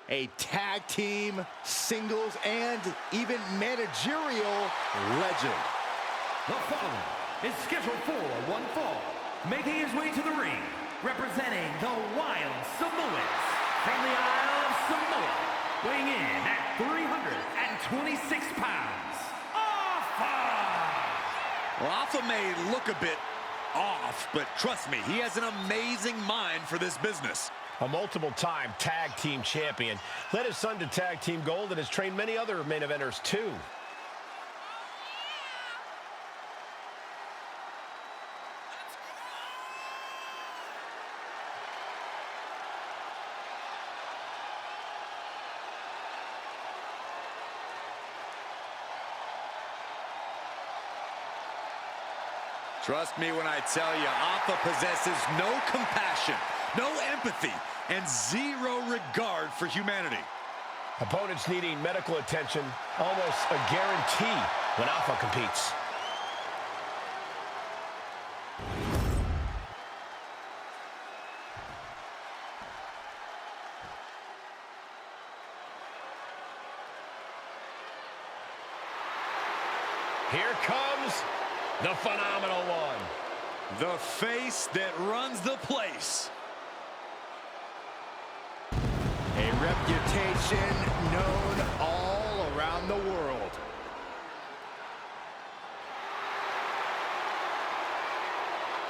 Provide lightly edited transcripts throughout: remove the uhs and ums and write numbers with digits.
a tag team, singles, and even managerial legend. The following is scheduled for one fall, making his way to the ring, representing the Wild Samoans from the Isle of Samoa, weighing in at 326 pounds, Alpha! Well, Alpha may look a bit off, but trust me, he has an amazing mind for this business. A multiple-time tag team champion, led his son to tag team gold and has trained many other main eventers too. Trust me when I tell you, Alpha possesses no compassion, no empathy, and zero regard for humanity. Opponents needing medical attention, almost a guarantee when Alpha competes. Here comes the Phenomenal One. The face that runs the place. A reputation known all around the world.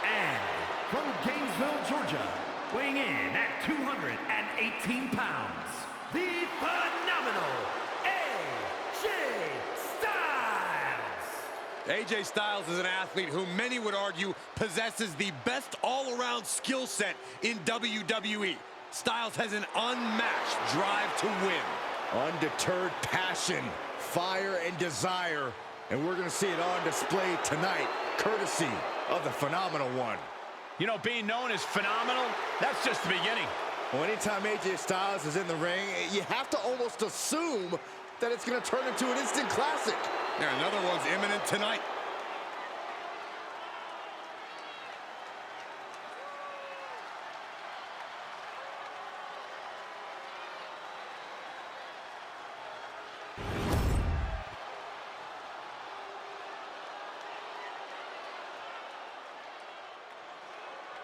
And from Gainesville, Georgia, weighing in at 218 pounds, the phenomenal AJ Styles! AJ Styles is an athlete who many would argue possesses the best all-around skill set in WWE. Styles has an unmatched drive to win. Undeterred passion, fire, and desire. And we're going to see it on display tonight, courtesy of the Phenomenal One. You know, being known as phenomenal, that's just the beginning. Well, anytime AJ Styles is in the ring, you have to almost assume that it's going to turn into an instant classic. Yeah, another one's imminent tonight.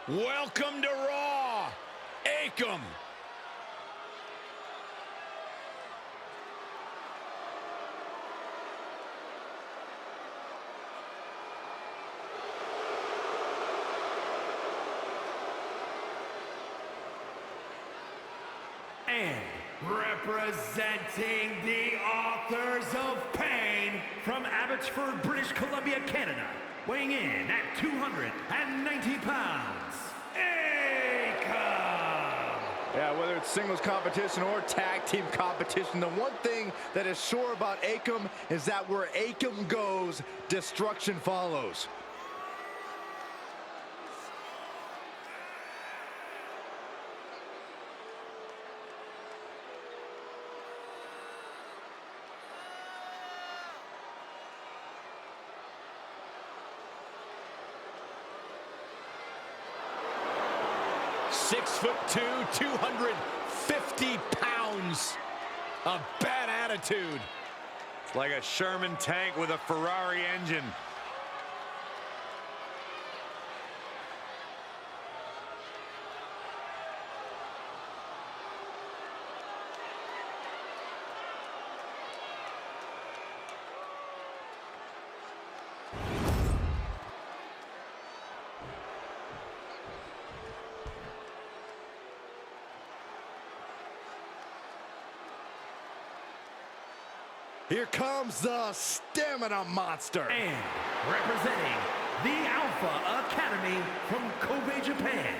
Welcome to Raw, Akam. And representing the Authors of Pain from Abbotsford, British Columbia, Canada, weighing in at 290 pounds, Akam! Yeah, whether it's singles competition or tag team competition, the one thing that is sure about Akam is that where Akam goes, destruction follows. .2", 250 pounds. A bad attitude. It's like a Sherman tank with a Ferrari engine. Here comes the Stamina Monster. And representing the Alpha Academy from Kobe, Japan,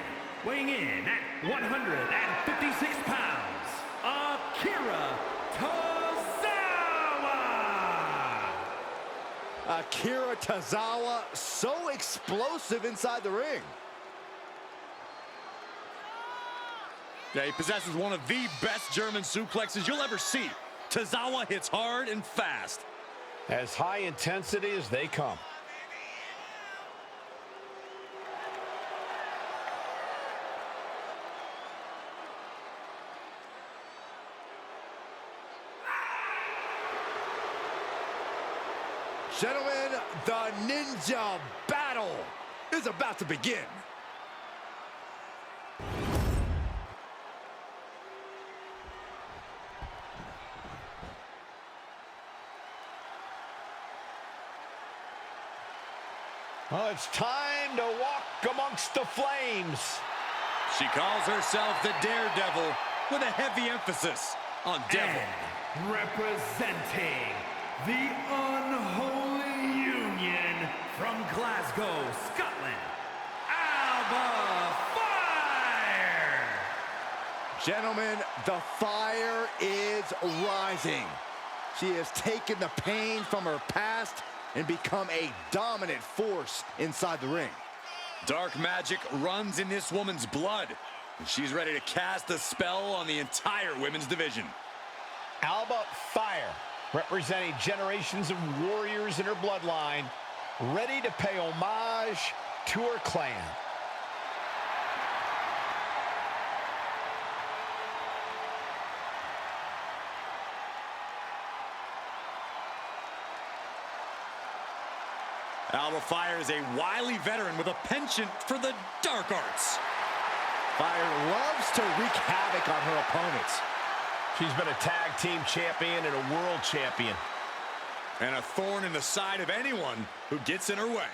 weighing in at 156 pounds, Akira Tozawa! Akira Tozawa, so explosive inside the ring. Yeah, he possesses one of the best German suplexes you'll ever see. Tozawa hits hard and fast. As high intensity as they come. Gentlemen, the Ninja Battle is about to begin. Well, it's time to walk amongst the flames. She calls herself the Daredevil with a heavy emphasis on devil. And representing the Unholy Union from Glasgow, Scotland, Alba Fire! Gentlemen, the fire is rising. She has taken the pain from her past and become a dominant force inside the ring. Dark magic runs in this woman's blood, and she's ready to cast a spell on the entire women's division. Alba Fire, representing generations of warriors in her bloodline, ready to pay homage to her clan. Alba Fire is a wily veteran with a penchant for the dark arts. Fire loves to wreak havoc on her opponents. She's been a tag team champion and a world champion. And a thorn in the side of anyone who gets in her way.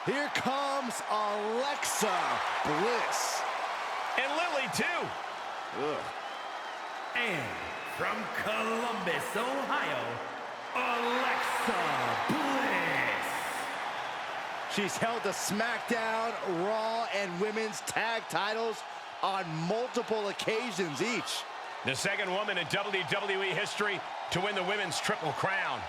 Here comes Alexa Bliss. And Lily, too. Ugh. And from Columbus, Ohio, Alexa Bliss. She's held the SmackDown, Raw, and Women's Tag titles on multiple occasions each. The second woman in WWE history to win the Women's Triple Crown.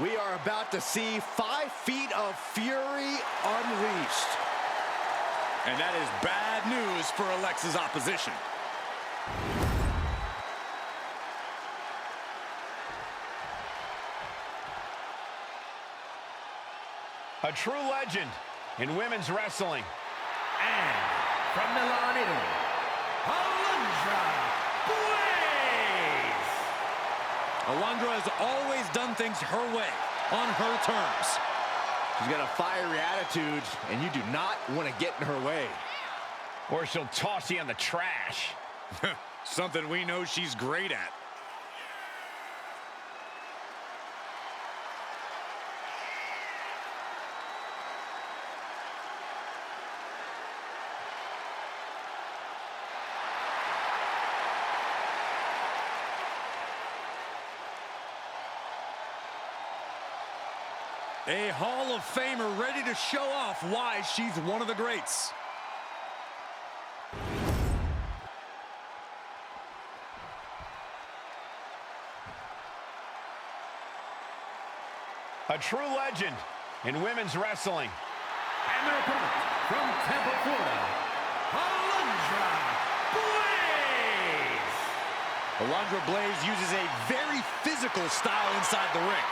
We are about to see 5 feet of fury unleashed. And that is bad news for Alexa's opposition. A true legend in women's wrestling. And from Milan, Italy, Alundra Blaze. Alundra has always done things her way, on her terms. She's got a fiery attitude, and you do not want to get in her way. Or she'll toss you in the trash. Something we know she's great at. A Hall of Famer ready to show off why she's one of the greats. A true legend in women's wrestling. And their opponent from Tampa, Florida, Alundra Blaze. Alundra Blaze uses a very physical style inside the ring.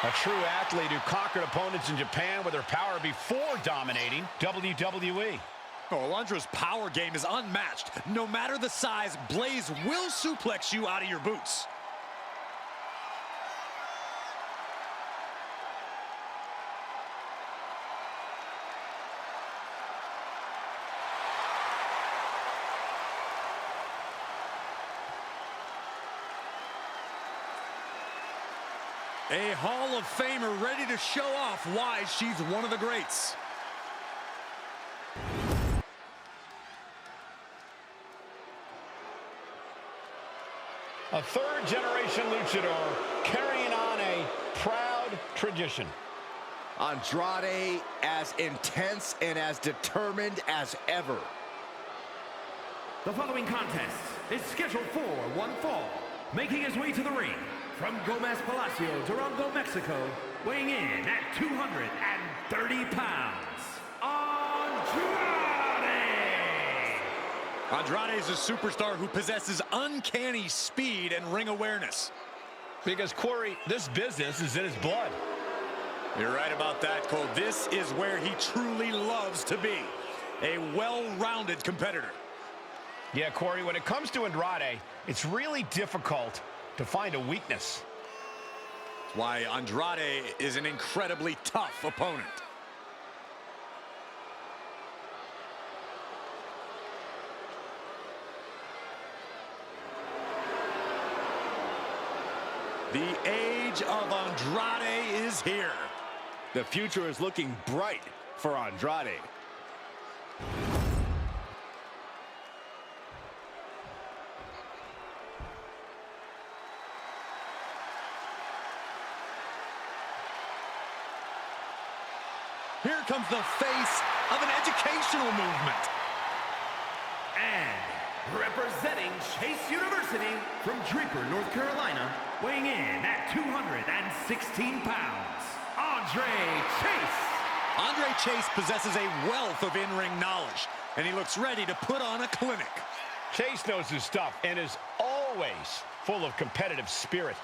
A true athlete who conquered opponents in Japan with her power before dominating WWE. Oh, Alundra's power game is unmatched. No matter the size, Blaze will suplex you out of your boots. A Hall of Famer ready to show off why she's one of the greats. A third-generation luchador carrying on a proud tradition. Andrade as intense and as determined as ever. The following contest is scheduled for one fall, making his way to the ring from Gomez Palacio, Durango, Mexico, weighing in at 230 pounds, Andrade! Andrade is a superstar who possesses uncanny speed and ring awareness. Because, Corey, this business is in his blood. You're right about that, Cole. This is where he truly loves to be. A well-rounded competitor. Yeah, Corey, when it comes to Andrade, it's really difficult to find a weakness. That's why Andrade is an incredibly tough opponent. The age of Andrade is here. The future is looking bright for Andrade. Here comes the face of an educational movement. And representing Chase University from Draper, North Carolina, weighing in at 216 pounds, Andre Chase. Andre Chase possesses a wealth of in-ring knowledge, and he looks ready to put on a clinic. Chase knows his stuff and is always full of competitive spirit.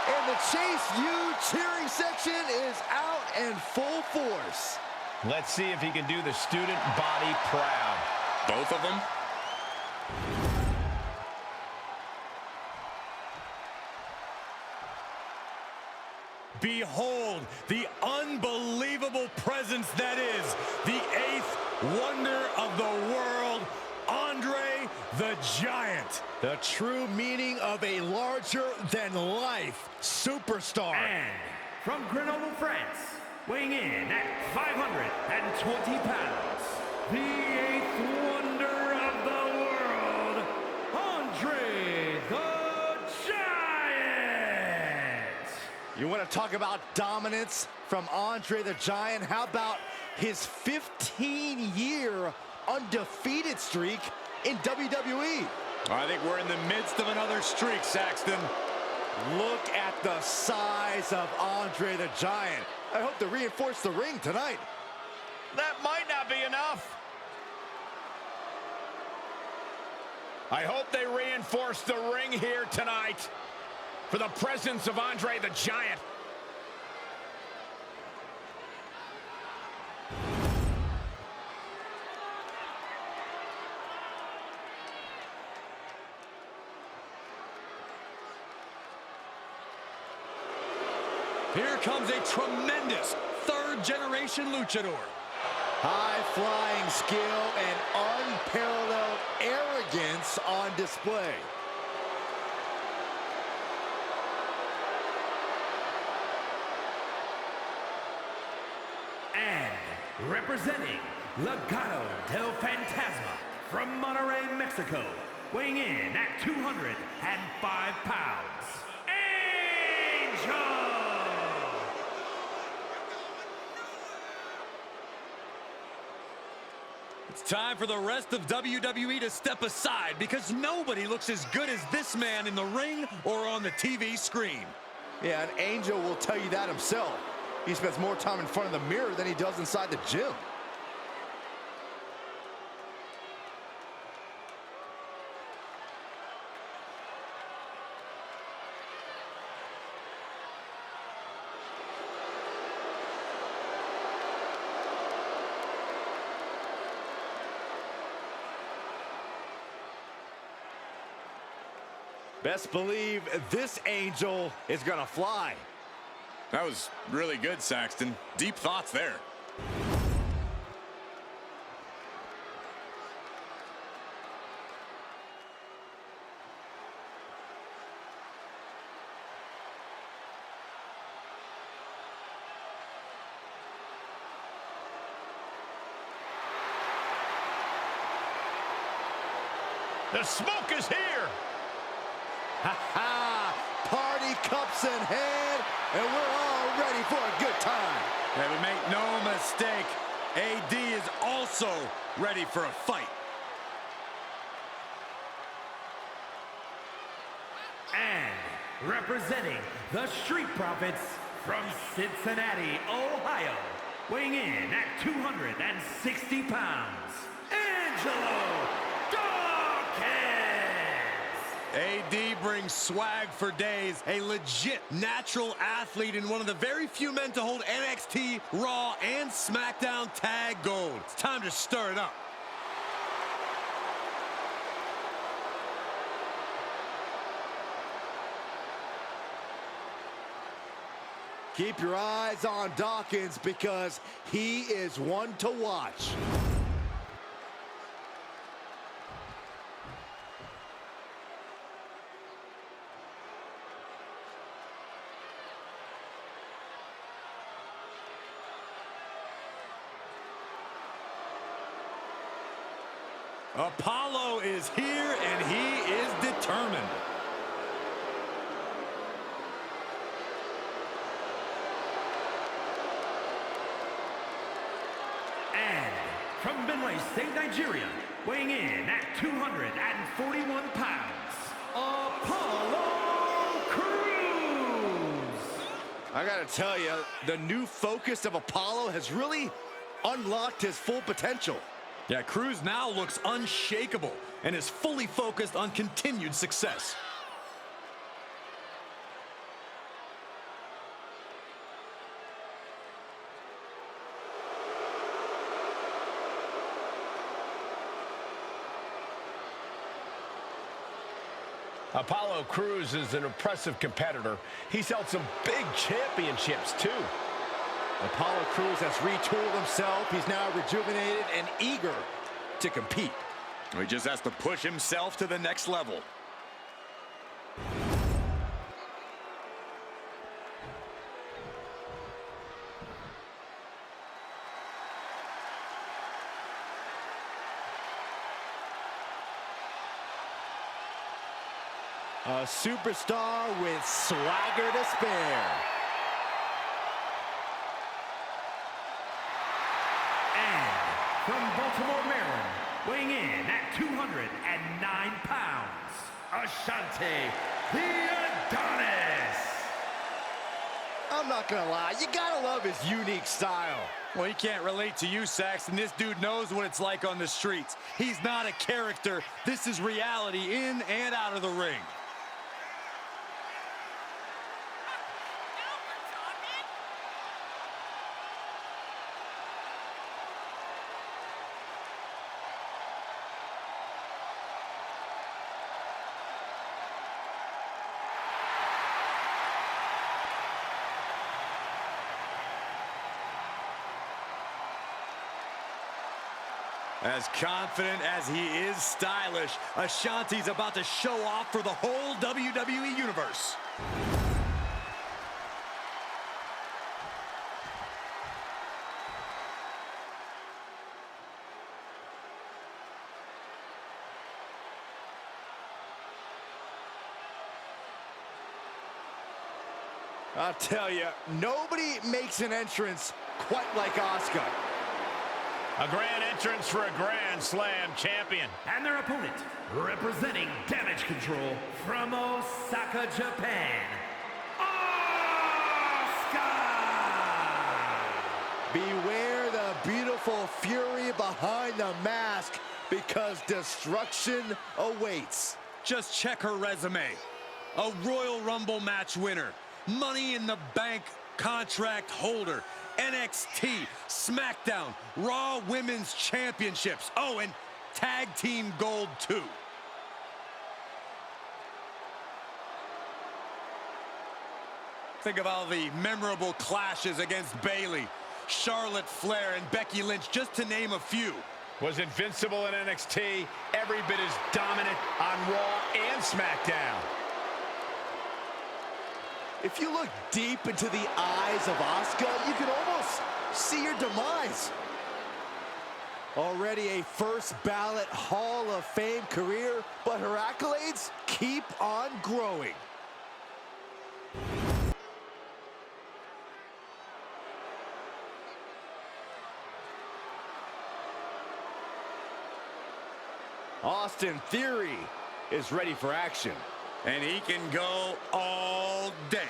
And the Chase U cheering section is out in full force. Let's see if he can do the student body proud. Both of them? Behold the unbelievable presence that is the eighth wonder of the world, Andre the Giant. The true meaning of a larger-than-life superstar. And from Grenoble, France, weighing in at 520 pounds, the eighth wonder of the world, Andre the Giant! You want to talk about dominance from Andre the Giant? How about his 15-year undefeated streak in WWE? I think we're in the midst of another streak, Saxton. Look at the size of Andre the Giant. I hope to reinforce the ring tonight. That might not be enough. I hope they reinforce the ring here tonight for the presence of Andre the Giant. Here comes a tremendous third-generation luchador. High-flying skill and unparalleled arrogance on display. And representing Legado del Fantasma from Monterrey, Mexico, weighing in at 205 pounds, Angel! It's time for the rest of WWE to step aside because nobody looks as good as this man in the ring or on the TV screen. Yeah, and Angel will tell you that himself. He spends more time in front of the mirror than he does inside the gym. Best believe this Angel is gonna fly. That was really good, Saxton. Deep thoughts there. The smoke is here. Ha ha! cups in hand, and we're all ready for a good time. Yeah, but make no mistake, AD is also ready for a fight. And representing the Street Profits from Cincinnati, Ohio, weighing in at 260 pounds, Angelo Dawkins! AD brings swag for days, a legit natural athlete and one of the very few men to hold NXT, Raw, and SmackDown Tag Gold. It's time to stir it up. Keep your eyes on Dawkins because he is one to watch. Apollo is here and he is determined. And from Benue State, Nigeria, weighing in at 241 pounds, Apollo Crews! I gotta tell you, the new focus of Apollo has really unlocked his full potential. Yeah, Crews now looks unshakable and is fully focused on continued success. Apollo Crews is an impressive competitor. He's held some big championships, too. Apollo Crews has retooled himself. He's now rejuvenated and eager to compete. He just has to push himself to the next level. A superstar with swagger to spare. And from Baltimore, Maryland, weighing in at 209 pounds, Ashante the Adonis! I'm not gonna lie, you gotta love his unique style. Well, he can't relate to you, Saxton. This dude knows what it's like on the streets. He's not a character. This is reality in and out of the ring. As confident as he is stylish, Ashanti's about to show off for the whole WWE Universe. I'll tell you, nobody makes an entrance quite like Asuka. A grand entrance for a Grand Slam champion. And their opponent, representing Damage Control from Osaka, Japan, Asuka! Beware the beautiful fury behind the mask because destruction awaits. Just check her resume. A Royal Rumble match winner, Money in the Bank contract holder, NXT, SmackDown, Raw Women's Championships. Oh, and Tag Team Gold, too. Think of all the memorable clashes against Bayley, Charlotte Flair, and Becky Lynch, just to name a few. Was invincible in NXT, every bit as dominant on Raw and SmackDown. If you look deep into the eyes of Asuka, you can almost see your demise. Already a first ballot Hall of Fame career, but her accolades keep on growing. Austin Theory is ready for action. And he can go all day.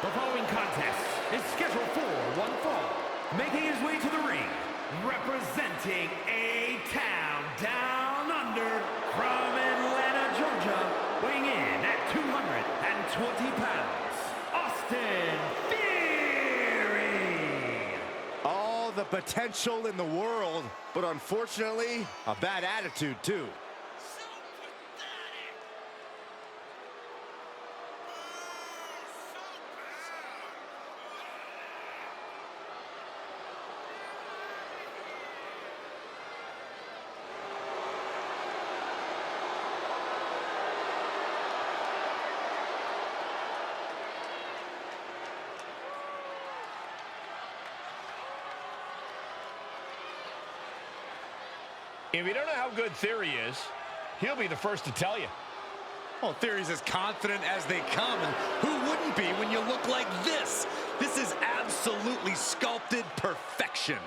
The following contest is scheduled for one fall. Making his way to the ring, representing A-Town Down Under from Atlanta, Georgia, weighing in at 220 pounds, Austin Theory. All the potential in the world, but unfortunately, a bad attitude too. If you don't know how good Theory is, he'll be the first to tell you. Well, Theory's as confident as they come, and who wouldn't be when you look like this? This is absolutely sculpted perfection.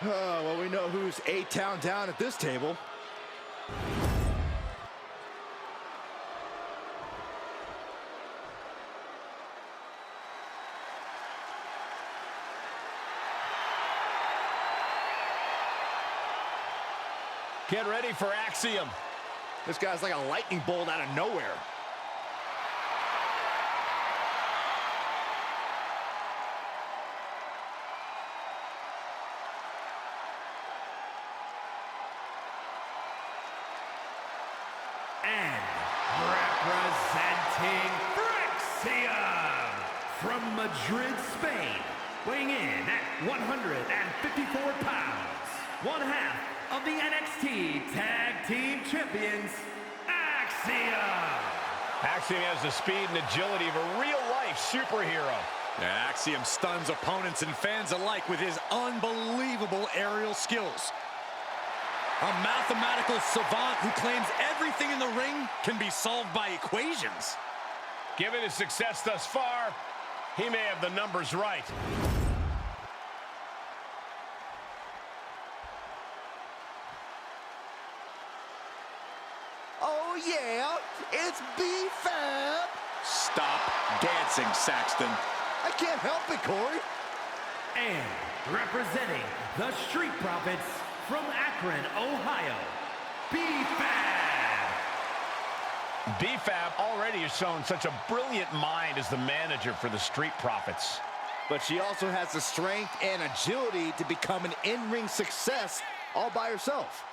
Well, we know who's A-Town down at this table. Get ready for Axiom. This guy's like a lightning bolt out of nowhere. And representing Axiom from Madrid, Spain, weighing in at 154 pounds, one half of the NXT Tag Team Champions, Axiom. Axiom has the speed and agility of a real-life superhero. Yeah, Axiom stuns opponents and fans alike with his unbelievable aerial skills. A mathematical savant who claims everything in the ring can be solved by equations. Given his success thus far, he may have the numbers right. Oh yeah, it's B-Fab. Stop dancing, Saxton. I can't help it, Corey. And representing the Street Profits from Akron, Ohio, B-Fab. B-Fab already has shown such a brilliant mind as the manager for the Street Profits. But she also has the strength and agility to become an in-ring success all by herself.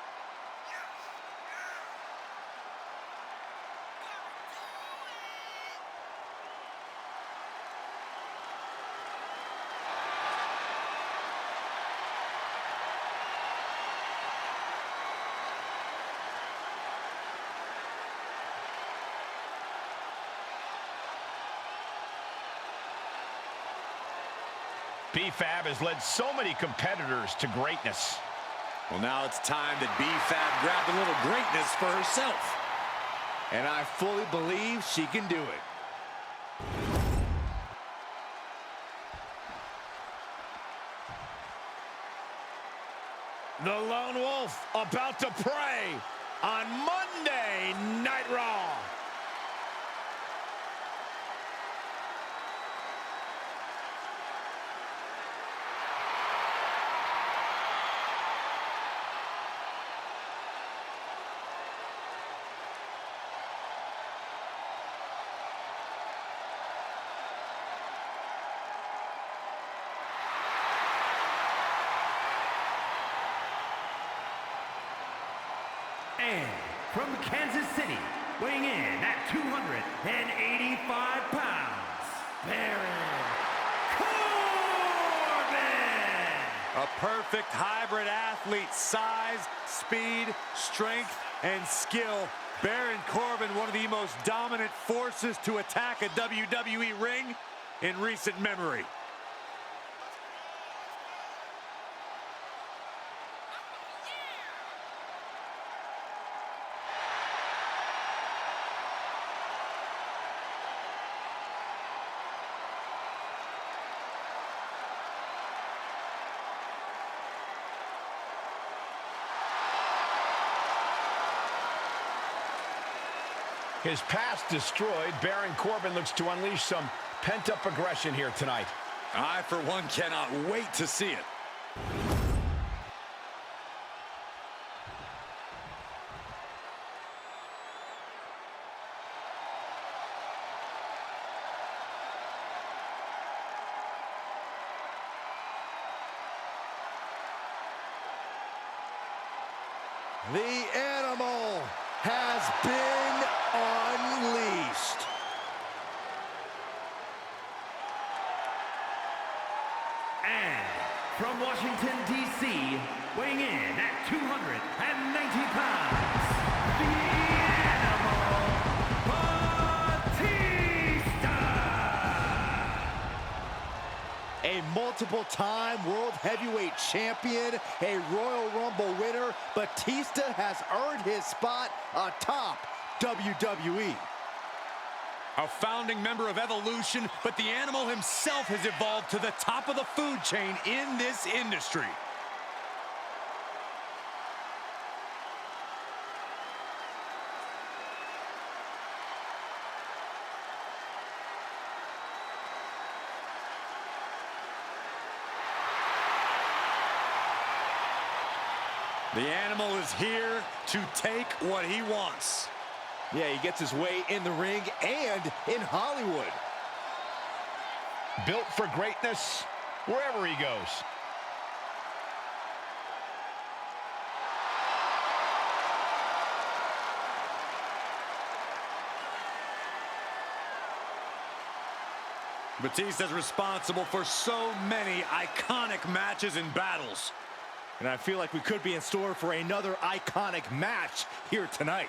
B-Fab has led so many competitors to greatness. Well, now it's time that B-Fab grabbed a little greatness for herself. And I fully believe she can do it. The Lone Wolf about to prey on Monday Night Raw. And from Kansas City, weighing in at 285 pounds, Baron Corbin! A perfect hybrid athlete, size, speed, strength, and skill. Baron Corbin, one of the most dominant forces to attack a WWE ring in recent memory. His past destroyed, Baron Corbin looks to unleash some pent-up aggression here tonight. I, for one, cannot wait to see it. The animal has been unleashed. And from Washington, D.C., weighing in at 290 pounds, the Animal Batista! A multiple-time World Heavyweight Champion, a Royal Rumble winner, Batista has earned his spot atop WWE. A founding member of Evolution, but the Animal himself has evolved to the top of the food chain in this industry. The Animal is here to take what he wants. Yeah, he gets his way in the ring and in Hollywood. Built for greatness wherever he goes. Batista's responsible for so many iconic matches and battles. And I feel like we could be in store for another iconic match here tonight.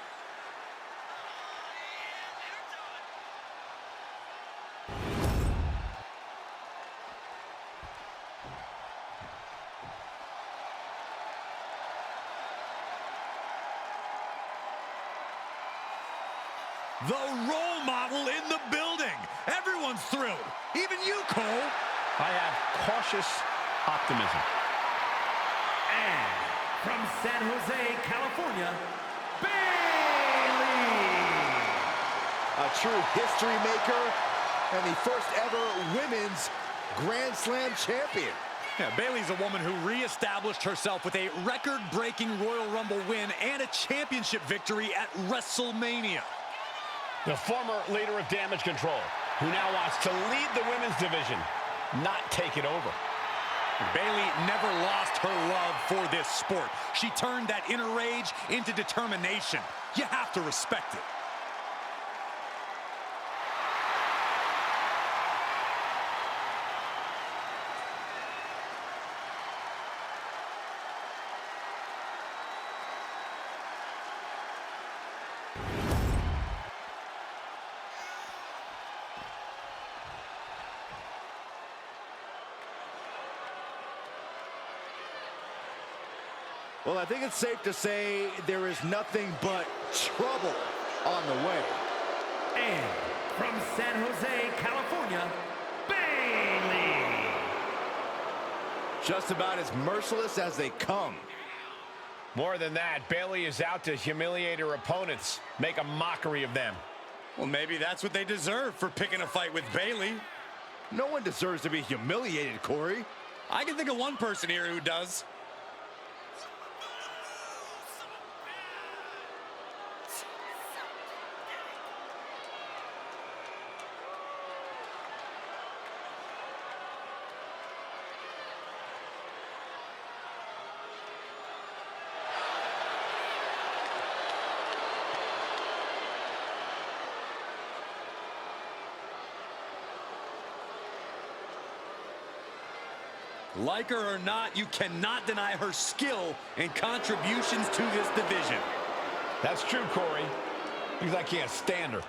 The role model in the building. Everyone's thrilled. Even you, Cole. I have cautious optimism. And from San Jose, California, Bayley! A true history maker and the first ever women's Grand Slam champion. Yeah, Bayley's a woman who reestablished herself with a record-breaking Royal Rumble win and a championship victory at WrestleMania. The former leader of Damage Control, who now wants to lead the women's division, not take it over. Bayley never lost her love for this sport. She turned that inner rage into determination. You have to respect it. Well, I think it's safe to say there is nothing but trouble on the way. And from San Jose, California, Bayley! Just about as merciless as they come. More than that, Bayley is out to humiliate her opponents, make a mockery of them. Well, maybe that's what they deserve for picking a fight with Bayley. No one deserves to be humiliated, Corey. I can think of one person here who does. Like her or not, you cannot deny her skill and contributions to this division. That's true, Corey, because I can't stand her.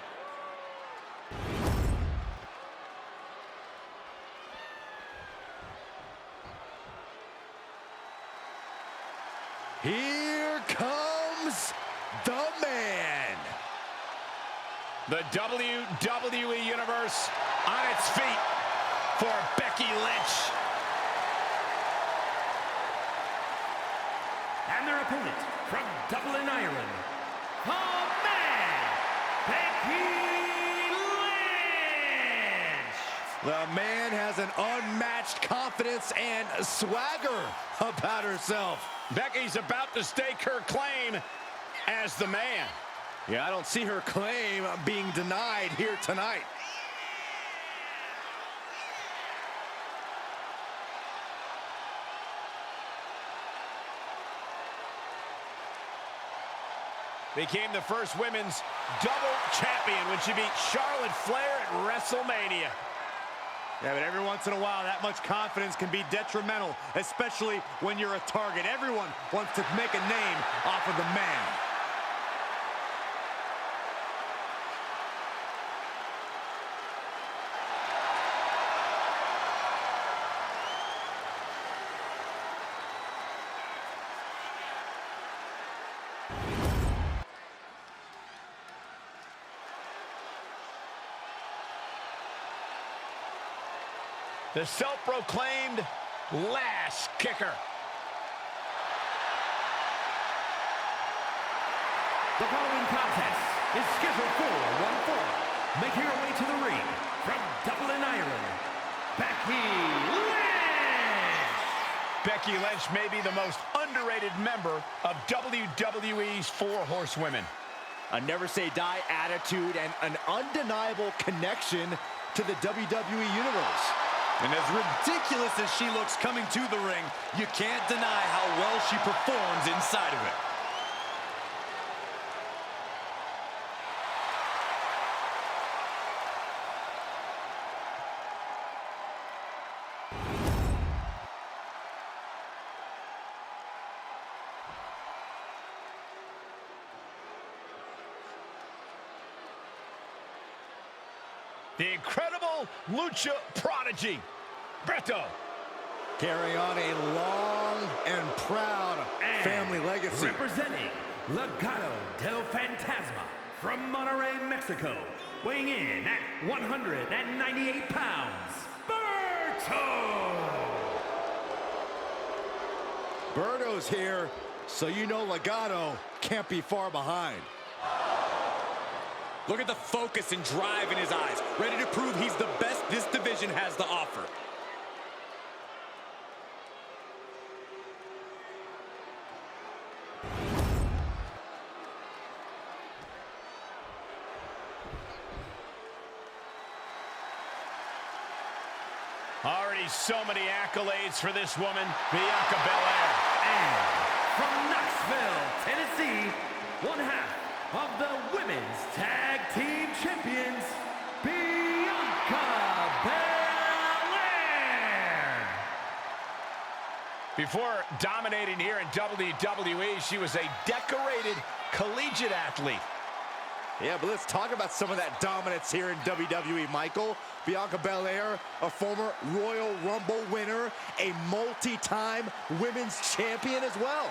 Here comes the man. The WWE Universe on its feet for Becky Lynch. And their opponent from Dublin, Ireland, the Man, Becky Lynch. The man has an unmatched confidence and swagger about herself. Becky's about to stake her claim as the man. Yeah, I don't see her claim being denied here tonight. Became the first women's double champion when she beat Charlotte Flair at WrestleMania. Yeah, but every once in a while, that much confidence can be detrimental, especially when you're a target. Everyone wants to make a name off of the man. The self-proclaimed last kicker. The following contest is scheduled for one fall. Making her way to the ring from Dublin, Ireland, Becky Lynch. Becky Lynch may be the most underrated member of WWE's Four Horsewomen. A never-say-die attitude and an undeniable connection to the WWE Universe. And as ridiculous as she looks coming to the ring, you can't deny how well she performs inside of it. The incredible Lucha Prodigy, Beto. Carrying on a long and proud family legacy. Representing Legado del Fantasma from Monterrey, Mexico, weighing in at 198 pounds, Berto. Berto's here, so you know Legado can't be far behind. Look at the focus and drive in his eyes, ready to prove he's the best this division has to offer. Already so many accolades for this woman, Bianca Belair. And from Knoxville, Tennessee, one half of the Women's Tag Team Champions, Bianca Belair. Before dominating here in WWE, she was a decorated collegiate athlete. Yeah, but let's talk about some of that dominance here in WWE, Michael. Bianca Belair, a former Royal Rumble winner, a multi-time women's champion as well.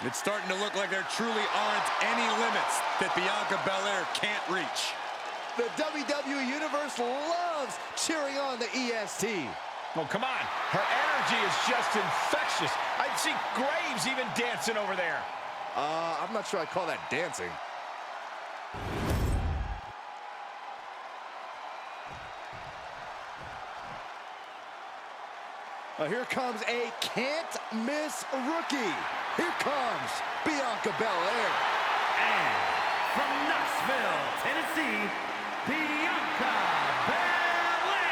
It's starting to look like there truly aren't any limits that Bianca Belair can't reach. The WWE Universe loves cheering on the EST. Well, come on. Her energy is just infectious. I'd see Graves even dancing over there. I'm not sure I'd call that dancing. Here comes a can't-miss rookie. Here comes Bianca Belair. And from Knoxville, Tennessee, Bianca Belair.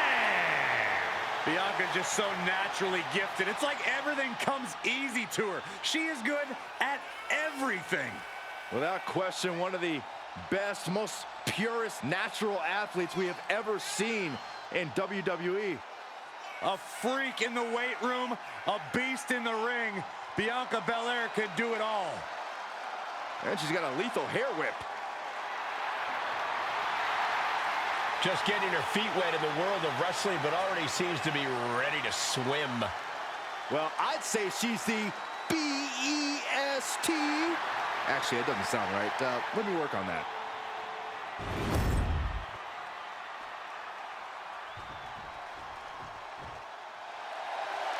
Bianca's just so naturally gifted. It's like everything comes easy to her. She is good at everything. Without question, one of the best, most purest natural athletes we have ever seen in WWE. A freak in the weight room, a beast in the ring. Bianca Belair could do it all. And she's got a lethal hair whip. Just getting her feet wet in the world of wrestling, but already seems to be ready to swim. Well, I'd say she's the B-E-S-T. Actually, it doesn't sound right. Let me work on that.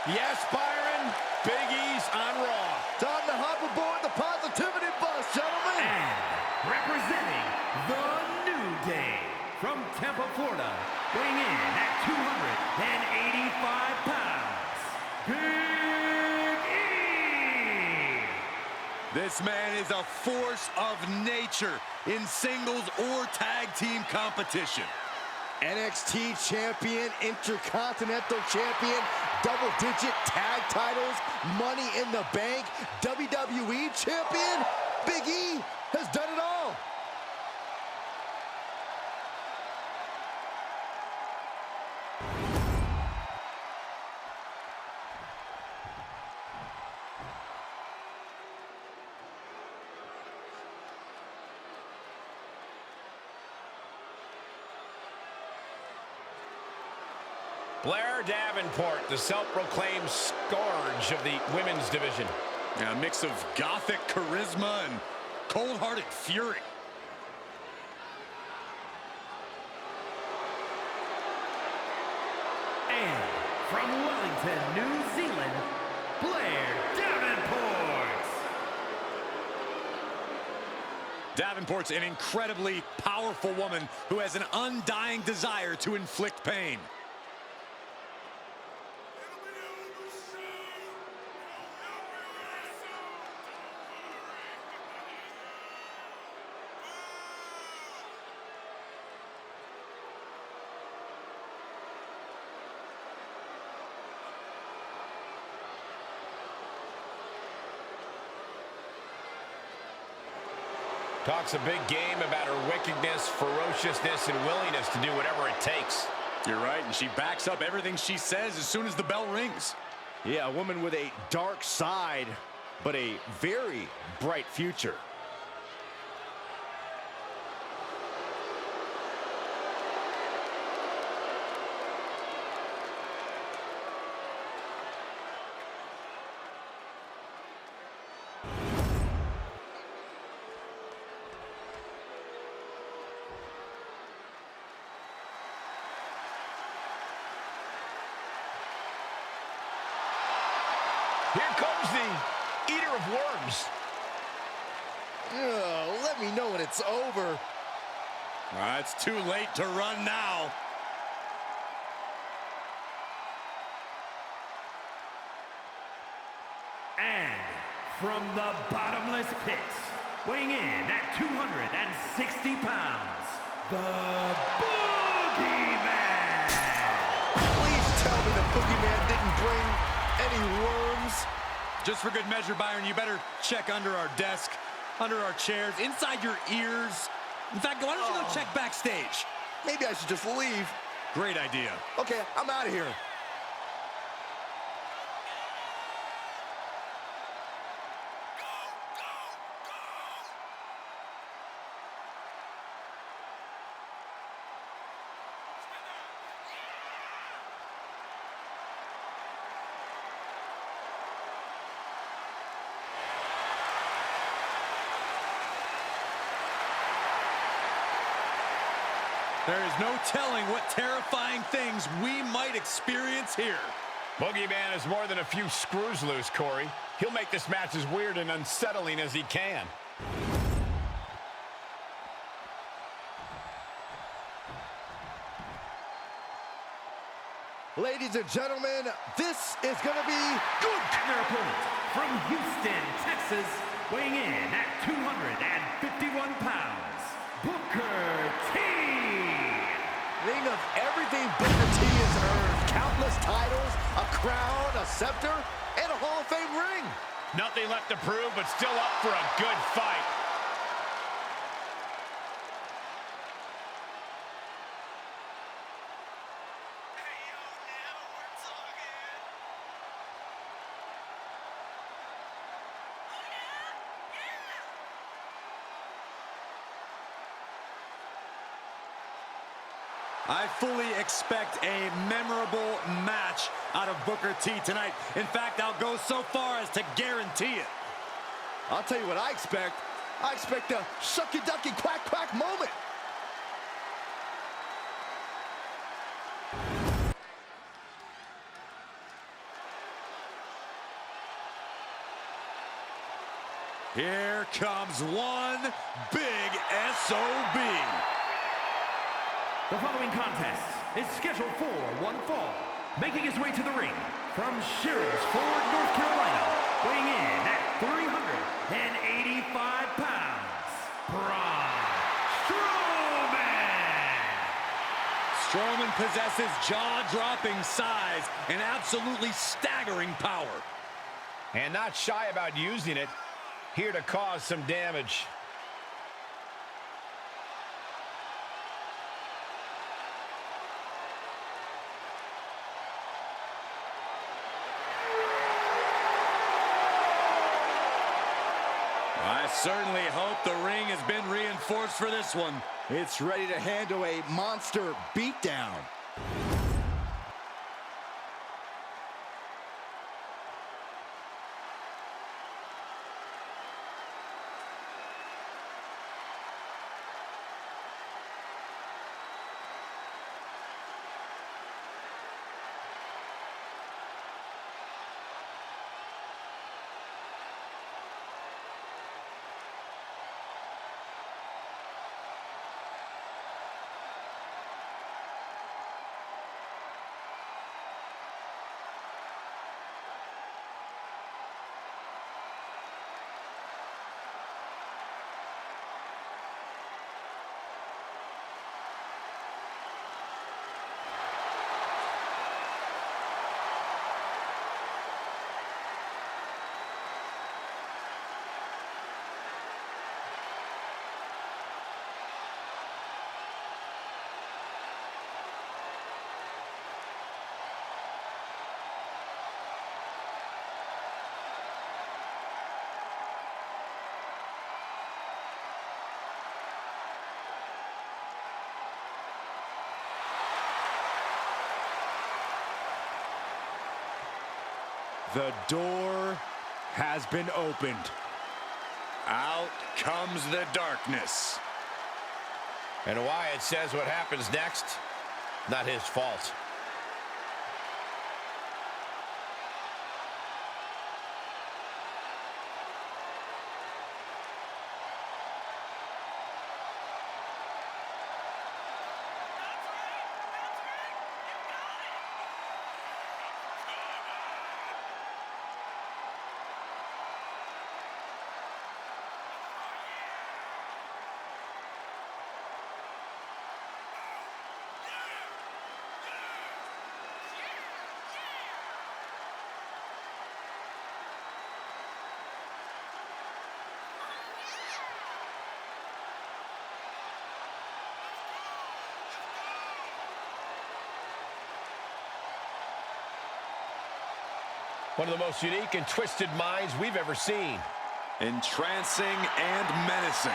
Yes, Byron, Big E's on Raw. Time to hop aboard the positivity bus, gentlemen. And representing the New Day from Tampa, Florida, weighing in at 285 pounds, Big E! This man is a force of nature in singles or tag team competition. NXT champion, Intercontinental champion, double-digit tag titles, Money in the Bank, WWE champion. Big E has done it all. Blair Davenport, the self-proclaimed scourge of the women's division. A mix of gothic charisma and cold-hearted fury. And from Wellington, New Zealand, Blair Davenport. Davenport's an incredibly powerful woman who has an undying desire to inflict pain. Talks a big game about her wickedness, ferociousness, and willingness to do whatever it takes. You're right, and she backs up everything she says as soon as the bell rings. Yeah, a woman with a dark side, but a very bright future. Here comes the Eater of Worms. Let me know when it's over. It's too late to run now. And from the bottomless pits, weighing in at 260 pounds, the Boogeyman! Please tell me the Boogeyman didn't bring any worms. Just for good measure, Byron, you better check under our desk, under our chairs, inside your ears. In fact, why don't you go check backstage? Maybe I should just leave. Great idea. Okay, I'm out of here. There is no telling what terrifying things we might experience here. Boogeyman is more than a few screws loose, Corey. He'll make this match as weird and unsettling as he can. Ladies and gentlemen, this is going to be good. And their opponent from Houston, Texas, weighing in at 251 pounds, Booker T. Think of everything Booker T has earned. Countless titles, a crown, a scepter, and a Hall of Fame ring. Nothing left to prove, but still up for a good fight. I fully expect a memorable match out of Booker T tonight. In fact, I'll go so far as to guarantee it. I'll tell you what I expect. I expect a shucky-ducky quack-quack moment. Here comes one big SOB. The following contest is scheduled for one fall. Making his way to the ring from Sherrills Ford, North Carolina, weighing in at 385 pounds, Braun Strowman! Strowman possesses jaw-dropping size and absolutely staggering power. And not shy about using it, here to cause some damage. I certainly hope the ring has been reinforced for this one. It's ready to handle a monster beatdown. The door has been opened. Out comes the darkness. And Wyatt says what happens next, not his fault. One of the most unique and twisted minds we've ever seen. Entrancing and menacing.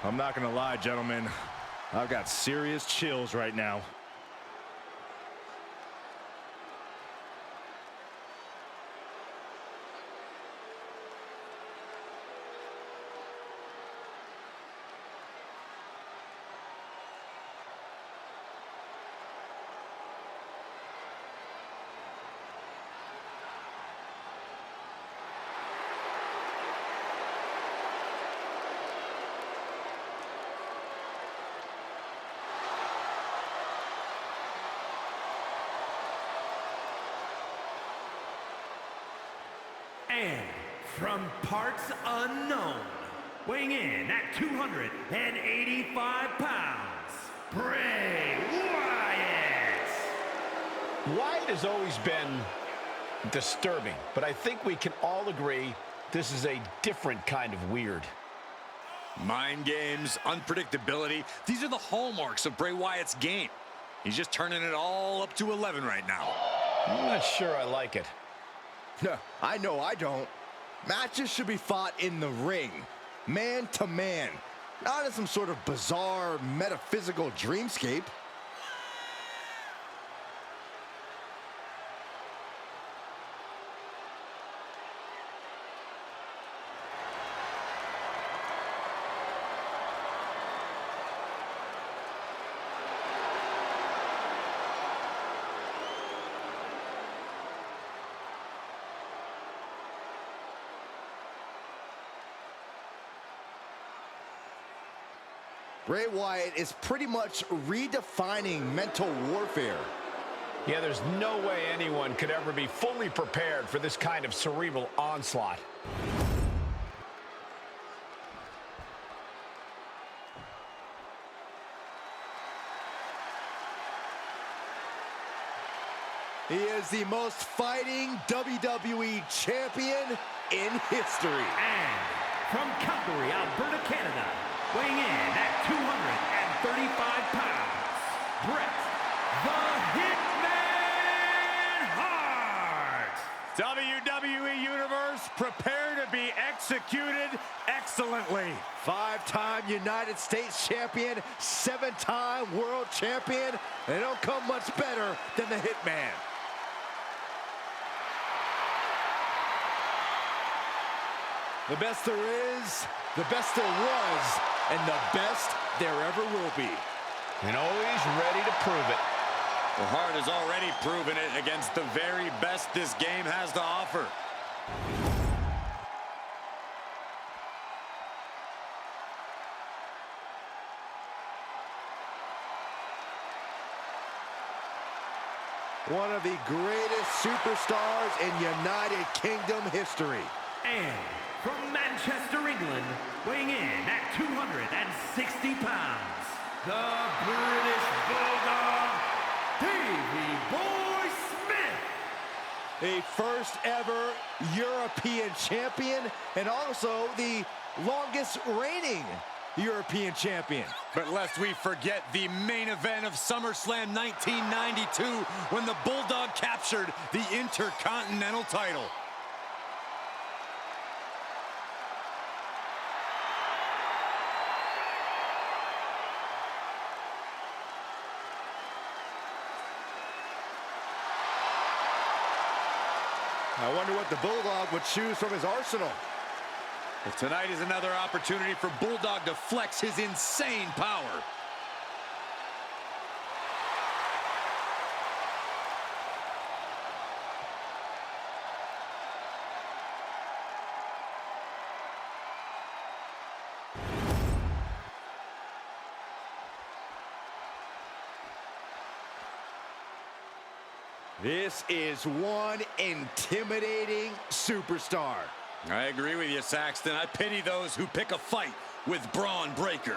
I'm not gonna lie, gentlemen. I've got serious chills right now. And from parts unknown, weighing in at 285 pounds, Bray Wyatt! Wyatt has always been disturbing, but I think we can all agree This is a different kind of weird. Mind games, unpredictability, these are the hallmarks of Bray Wyatt's game. He's just turning it all up to 11 right now. I'm not sure I like it. I know I don't. Matches should be fought in the ring, man to man, not in some sort of bizarre metaphysical dreamscape. Bray Wyatt is pretty much redefining mental warfare. Yeah, there's no way anyone could ever be fully prepared for this kind of cerebral onslaught. He is the most fighting WWE champion in history. And from Calgary, Alberta, Canada, weighing in at 235 pounds, Bret the Hitman Hart. WWE Universe, prepare to be executed excellently. 5-time United States champion, 7-time world champion. They don't come much better than the Hitman. The best there is, the best there was, and the best there ever will be. And always ready to prove it. Well, Hart has already proven it against the very best this game has to offer. One of the greatest superstars in United Kingdom history. And from Manchester, England, weighing in at 260 pounds, the British Bulldog, Davey Boy Smith. The first ever European champion and also the longest reigning European champion. But lest we forget the main event of SummerSlam 1992 when the Bulldog captured the Intercontinental title. I wonder what the Bulldog would choose from his arsenal. Well, tonight is another opportunity for Bulldog to flex his insane power. This is one intimidating superstar. I agree with you, Saxton. I pity those who pick a fight with Braun Breaker.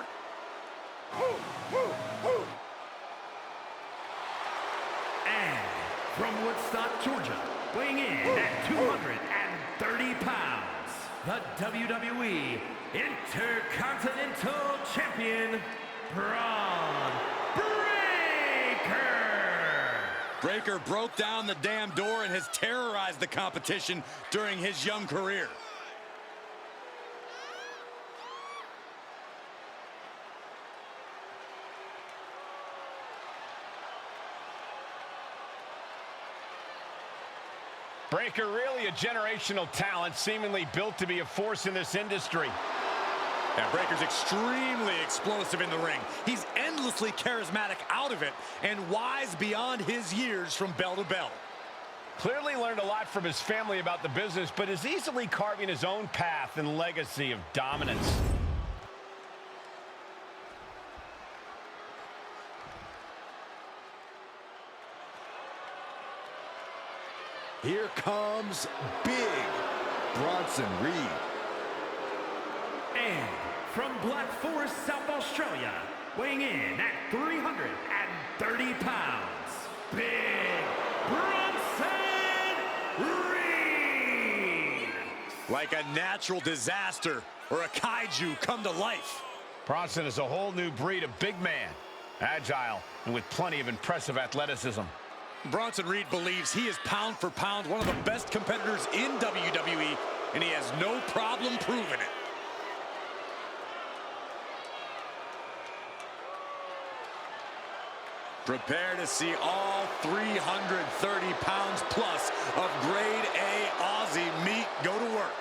And from Woodstock, Georgia, weighing in at 230 pounds, the WWE Intercontinental Champion, Braun Breaker. Breaker broke down the damn door and has terrorized the competition during his young career. Breaker really a generational talent, seemingly built to be a force in this industry. Yeah, Breaker's extremely explosive in the ring. He's endlessly charismatic out of it and wise beyond his years from bell to bell. Clearly learned a lot from his family about the business, but is easily carving his own path and legacy of dominance. Here comes Big Bronson Reed. And from Black Forest, South Australia, weighing in at 330 pounds, Big Bronson Reed. Like a natural disaster or a kaiju come to life. Bronson is a whole new breed of big man. Agile and with plenty of impressive athleticism. Bronson Reed believes he is pound for pound one of the best competitors in WWE, and he has no problem proving it. Prepare to see all 330 pounds plus of grade A Aussie meat go to work.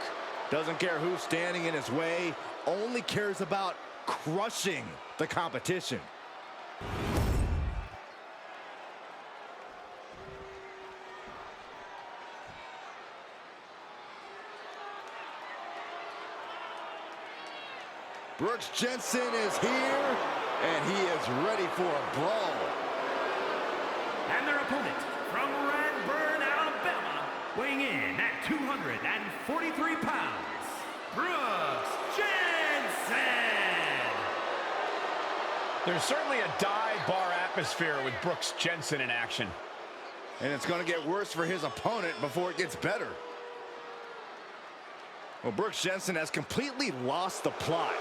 Doesn't care who's standing in his way, only cares about crushing the competition. Brooks Jensen is here, and he is ready for a brawl. And their opponent from Radburn, Alabama, weighing in at 243 pounds, Brooks Jensen. There's certainly a dive bar atmosphere with Brooks Jensen in action. And it's going to get worse for his opponent before it gets better. Well, Brooks Jensen has completely lost the plot.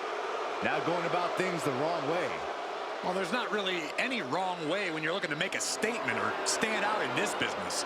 Now going about things the wrong way. Well, there's not really any wrong way when you're looking to make a statement or stand out in this business.